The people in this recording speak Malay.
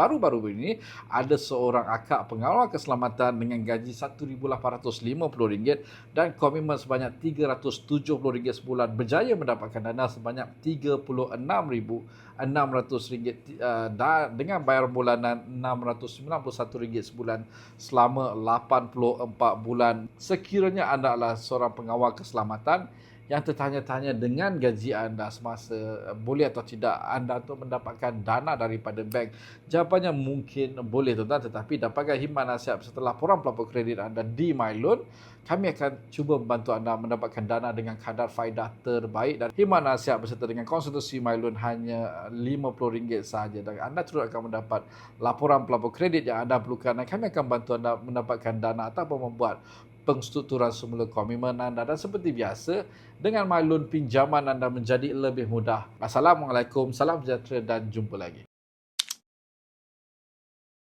Baru-baru ini ada seorang akak pengawal keselamatan dengan gaji RM1,850 dan komitmen sebanyak RM370 sebulan berjaya mendapatkan dana sebanyak RM36,600 dengan bayar bulanan RM691 sebulan selama 84 bulan. Sekiranya anda adalah seorang pengawal keselamatan yang tertanya-tanya dengan gaji anda semasa boleh atau tidak anda untuk mendapatkan dana daripada bank. Jawapannya mungkin boleh tuan-tuan, tetapi dapatkan khidmat nasihat beserta laporan pelapor kredit anda di MyLoan. Kami akan cuba membantu anda mendapatkan dana dengan kadar faedah terbaik, dan khidmat nasihat beserta dengan konsultasi MyLoan hanya RM50 sahaja, dan anda terus akan mendapat laporan pelapor kredit yang anda perlukan, dan kami akan bantu anda mendapatkan dana ataupun membuat pengstrukturan semula komitmen anda. Dan seperti biasa, dengan MyLoan pinjaman anda menjadi lebih mudah. Assalamualaikum, salam sejahtera dan jumpa lagi.